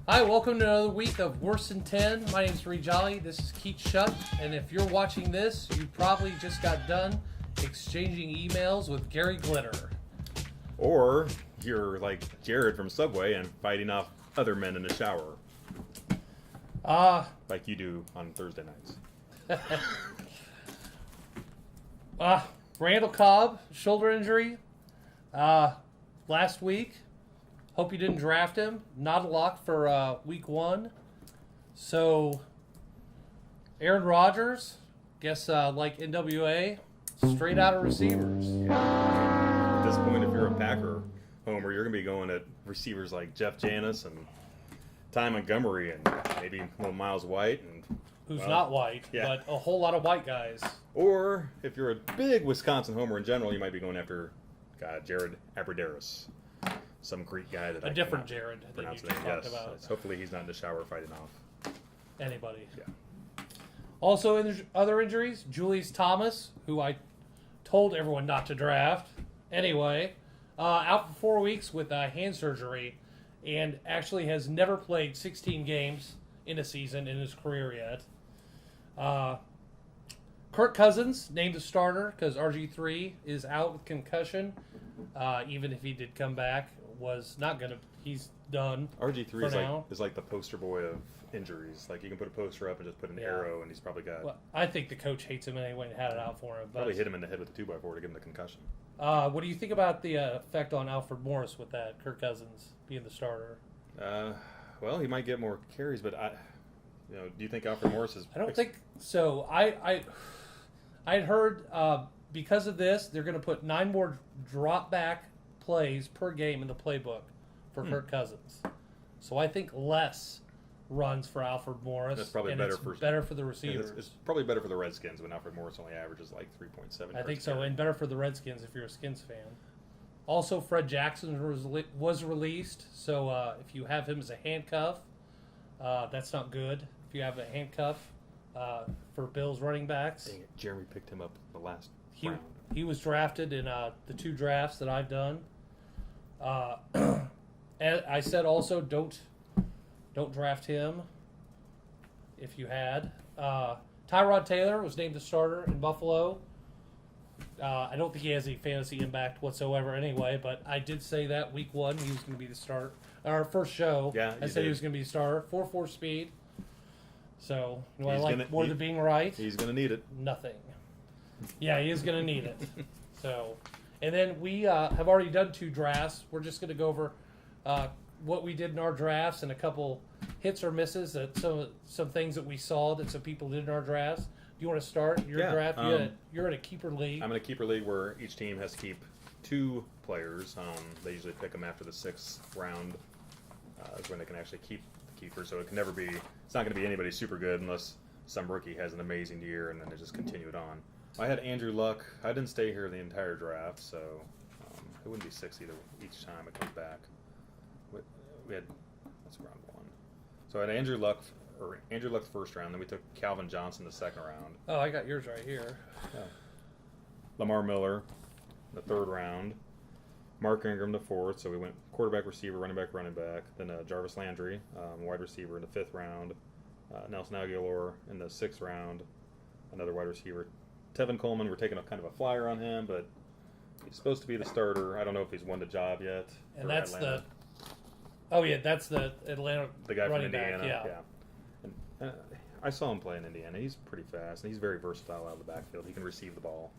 Hi, welcome to another week of Worse Than 10. My name's Reid This is Keith Shutt, and if you're watching this, you probably just got done exchanging emails with Gary Glitter. Or you're like Jared from Subway and fighting off other men in the shower. Like you do on Thursday nights. Randall Cobb, shoulder injury last week. Hope you didn't draft him. Not a lock for week 1. So, Aaron Rodgers, guess like NWA, straight out of receivers. Yeah. At this point, if you're a Packer homer, you're going to be going at receivers like Jeff Janis and Ty Montgomery and maybe little Miles White. Who's not white, but a whole lot of white guys. Or if you're a big Wisconsin homer in general, you might be going after Jared Aberderis. Some Greek guy that a different Jared that you just talked about. Hopefully he's not in the shower fighting off anybody. Yeah. Also, in other injuries, Julius Thomas, who I told everyone not to draft. Anyway, out for 4 weeks with hand surgery, and actually has never played 16 games in a season in his career yet. Kirk Cousins named a starter because RG3 is out with concussion. Even if he did come back, was not gonna. He's done. RG3 is like the poster boy of injuries. Like you can put a poster up and just put an arrow, and he's probably got. Well, I think the coach hates him anyway and had it out for him. But probably hit him in the head with a 2x4 to give him the concussion. What do you think about the effect on Alfred Morris with that? Kirk Cousins being the starter. Well, he might get more carries, but do you think Alfred Morris is? I don't think so. I'd heard because of this, they're going to put 9 more drop back plays per game in the playbook for Kirk Cousins. So I think less runs for Alfred Morris. That's probably better for the receivers. It's probably better for the Redskins when Alfred Morris only averages like 3.7. I think so, and better for the Redskins if you're a Skins fan. Also, Fred Jackson was released, so if you have him as a handcuff, that's not good. If you have a handcuff for Bills running backs. Dang it, Jeremy picked him up the last round. He was drafted in the 2 drafts that I've done. And I said also don't draft him if you had. Tyrod Taylor was named the starter in Buffalo. I don't think he has any fantasy impact whatsoever anyway, but I did say that week 1 he was going to be the starter. Our first show, I said he was going to be the starter. 4.4 speed. So, I like more than being right? He's going to need it. Nothing. Yeah, he is going to need it. So, and then we have already done 2 drafts. We're just going to go over what we did in our drafts and a couple hits or misses that some things that we saw that some people did in our drafts. Do you want to start your draft? You're in a keeper league. I'm in a keeper league where each team has to keep 2 players. They usually pick them after the 6th round is when they can actually keep the keeper. So it can never be. It's not going to be anybody super good unless some rookie has an amazing year and then they just continue it on. I had Andrew Luck. I didn't stay here the entire draft, so it wouldn't be 6 either each time it comes back. That's round 1. So I had Andrew Luck the first round. Then we took Calvin Johnson the 2nd round. Oh, I got yours right here. Yeah. Lamar Miller the 3rd round. Mark Ingram the 4th. So we went quarterback, receiver, running back. Then Jarvis Landry, wide receiver in the 5th round. Nelson Aguilar in the 6th round. Another wide receiver. Tevin Coleman, we're taking a kind of a flyer on him, but he's supposed to be the starter. I don't know if he's won the job yet. And that's Atlanta. that's the Atlanta the guy from Indiana. Back, yeah. And, I saw him play in Indiana. He's pretty fast, and he's very versatile out of the backfield. He can receive the ball.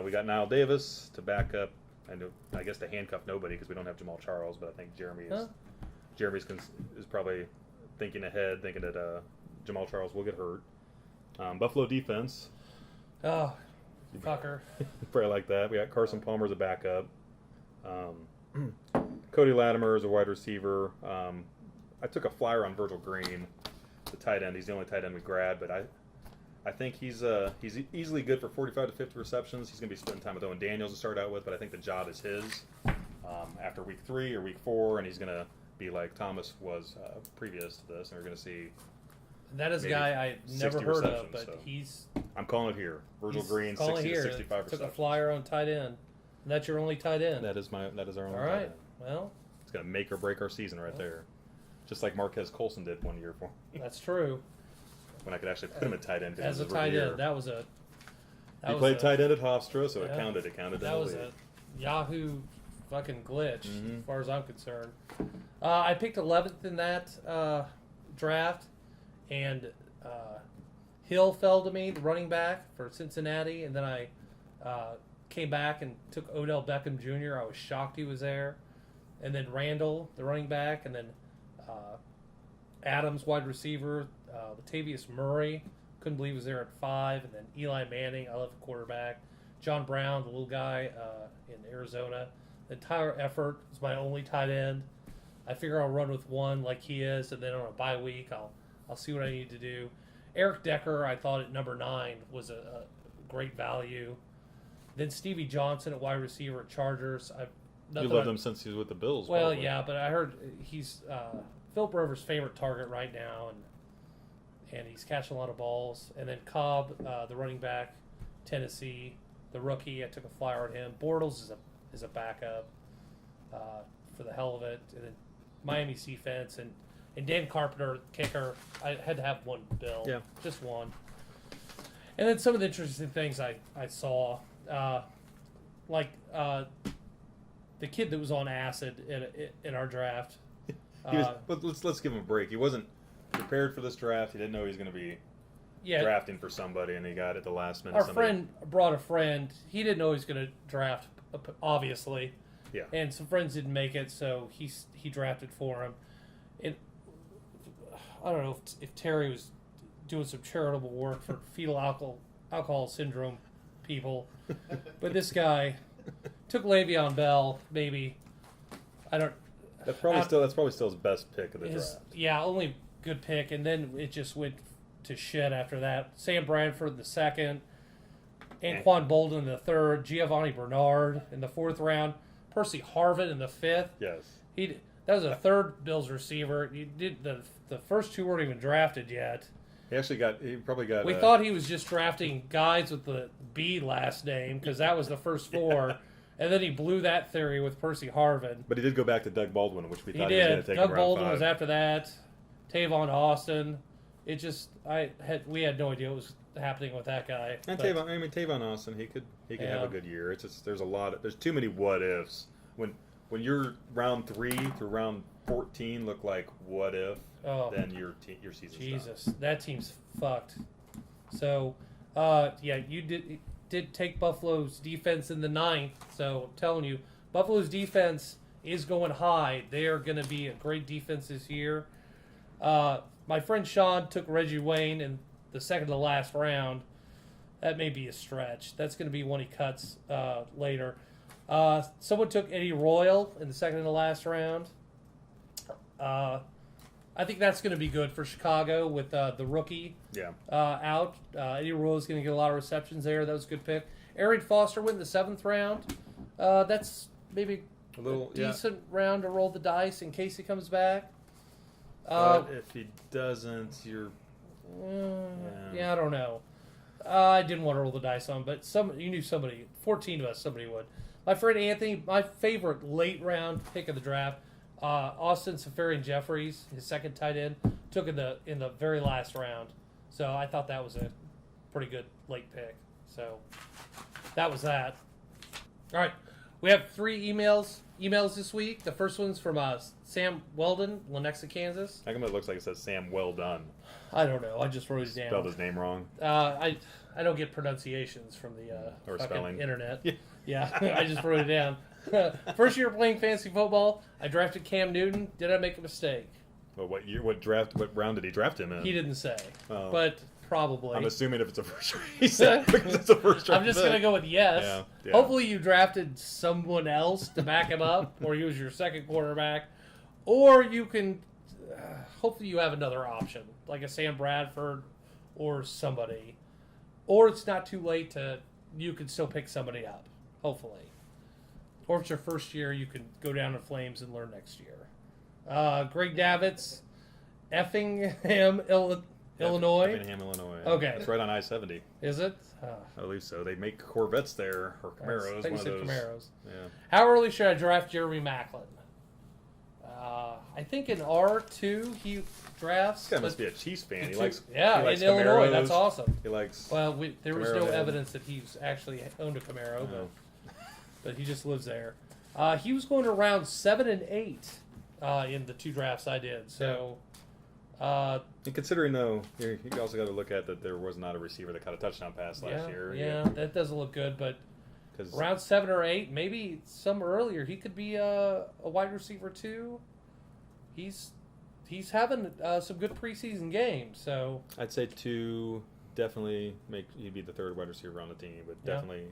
We got Niall Davis to back up, and I guess to handcuff nobody because we don't have Jamal Charles, but I think Jeremy's is probably thinking ahead, thinking that Jamal Charles will get hurt. Buffalo defense. Oh, fucker. Probably like that. We got Carson Palmer as a backup. Cody Latimer as a wide receiver. I took a flyer on Virgil Green, the tight end. He's the only tight end we grabbed, but I think he's easily good for 45 to 50 receptions. He's going to be spending time with Owen Daniels to start out with, but I think the job is his after week 3 or week 4, and he's going to be like Thomas was previous to this, and we're going to see. That is a guy I never heard of, but so he's. I'm calling it here. Virgil Green, 60 to 65 receptions. Took a flyer on tight end. And that's your only tight end. That is our only All tight right. end. Well, it's going to make or break our season right there. Just like Marquez Colson did one year for me. That's true. When I could actually put him at tight end. As a tight end, that was a. He played tight end at Hofstra, so it counted. It counted. That was a Yahoo fucking glitch, as far as I'm concerned. I picked 11th in that draft, and Hill fell to me, the running back for Cincinnati, and then I came back and took Odell Beckham Jr. I was shocked he was there, and then Randall, the running back, and then Adams, wide receiver, Latavius Murray, couldn't believe he was there at 5, and then Eli Manning, I love the quarterback, John Brown, the little guy in Arizona. Then Tyler Effort is my only tight end. I figure I'll run with one like he is, and then on a bye week, I'll see what I need to do. Eric Decker, I thought at number 9 was a great value. Then Stevie Johnson at wide receiver at Chargers. You loved him since he was with the Bills. Well, probably. yeah, but I heard he's Philip Rivers' favorite target right now, and he's catching a lot of balls. And then Cobb, the running back, Tennessee, the rookie. I took a flyer on him. Bortles is a backup for the hell of it. And then Miami's defense and Dan Carpenter, kicker. I had to have one bill, just one. And then some of the interesting things I saw, like the kid that was on acid in our draft. Let's give him a break. He wasn't prepared for this draft. He didn't know he was going to be drafting for somebody, and he got it the last minute. Our friend brought a friend. He didn't know he was going to draft, obviously. Yeah. And some friends didn't make it, so he drafted for him. And I don't know if Terry was doing some charitable work for fetal alcohol syndrome people, but this guy took Le'Veon Bell. Maybe That's probably still his best pick of the draft. Yeah, only good pick, and then it just went to shit after that. Sam Bradford the second, Anquan Bolden in the third, Giovanni Bernard in the 4th round, Percy Harvin in the 5th. Yes, that was a third Bills receiver. You did the first 2 weren't even drafted yet. He probably got. We thought he was just drafting guys with the B last name because that was the first 4. And then he blew that theory with Percy Harvin. But he did go back to Doug Baldwin, which we thought he he was did. going to take Doug around Baldwin 5. was after that. Tavon Austin. We had no idea what was happening with that guy. And Tavon Austin, he could have a good year. It's just there's too many what ifs. When your round 3 through round 14 look like what if, then your season's Jesus, done. that team's fucked. So, you did take Buffalo's defense in the 9th. So I'm telling you, Buffalo's defense is going high. They are going to be a great defense this year. My friend Sean took Reggie Wayne in the second to last round. That may be a stretch. That's going to be one he cuts later. Someone took Eddie Royal in the second to last round. I think that's going to be good for Chicago with the rookie out. Eddie Royal is going to get a lot of receptions there. That was a good pick. Arian Foster went in the 7th round. That's maybe a decent round to roll the dice in case he comes back. But if he doesn't, I don't know. I didn't want to roll the dice on, but you knew somebody. 14 of us, somebody would. My friend Anthony, my favorite late round pick of the draft, Austin Seferian-Jeffries, his second tight end, took in the very last round. So I thought that was a pretty good late pick. So that was that. All right, we have 3 emails this week. The first one's from Sam Weldon, Lenexa, Kansas. How come it looks like it says Sam Well Done? I don't know. I just wrote it down. Spelled his name wrong. I don't get pronunciations from the or fucking spelling. internet. Yeah, I just wrote it down. First year playing fantasy football, I drafted Cam Newton. Did I make a mistake? Well, what round did he draft him in? He didn't say, Oh. but probably. I'm assuming if it's a first round, he said because it's a first round. I'm just gonna go with yes. Yeah. Hopefully you drafted someone else to back him up, or he was your second quarterback, or you can. Hopefully you have another option, like a Sam Bradford or somebody, or it's not too late you can still pick somebody up. Hopefully. Or if it's your first year, you can go down in flames and learn next year. Greg Davitz, Effingham, Illinois. Effingham, Illinois. Okay. It's right on I-70. Is it? I believe so. They make Corvettes there, or Camaros. I think one of those. Camaros. Yeah. How early should I draft Jeremy Maclin? I think in R2 he drafts. This guy must be a Chiefs fan. He two- likes yeah, he likes in Illinois. Camaros. That's awesome. He likes. Well, there was Camaro no head. evidence that he's actually owned a Camaro, No. but he just lives there. He was going to round 7 and 8 in the 2 drafts I did. So, And considering though, you also got to look at that there was not a receiver that caught a touchdown pass last year. Yeah, that doesn't look good. But 'Cause round 7 or 8, maybe some earlier, he could be a wide receiver too. He's having some good preseason games. So I'd say 2 definitely he'd be the 3rd wide receiver on the team, but Yeah. definitely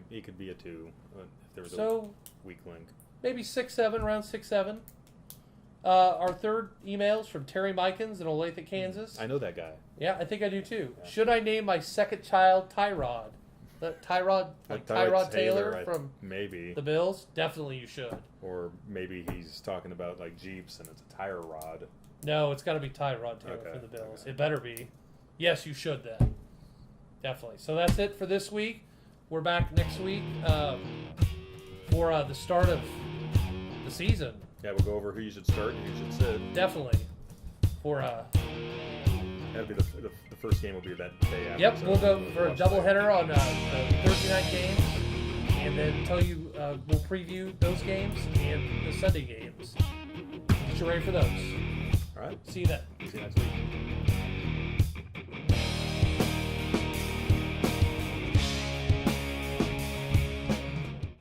he could be a 2 if there was so a weak link. maybe 6-7, round 6-7. Our third emails from Terry Mikens in Olathe, Kansas. I know that guy. Yeah, I think I do too. Yeah. Should I name my second child Tyrod? Tyrod, like Tyrod Taylor from maybe, the Bills? Definitely you should. or maybe he's talking about like Jeeps and it's a tire rod. No, it's got to be Tyrod Taylor Okay, for the Bills. okay. It better be. Yes, you should then. Definitely. So that's it for this week. We're back next week for the start of the season. Yeah, we'll go over who you should start and who you should sit. Definitely. For That'll be the first game will be that day after. yep, so we'll go we'll for a watch doubleheader that. on the Thursday night games, and then tell you we'll preview those games and the Sunday games. Get you ready for those. All right. See you then. See you next week.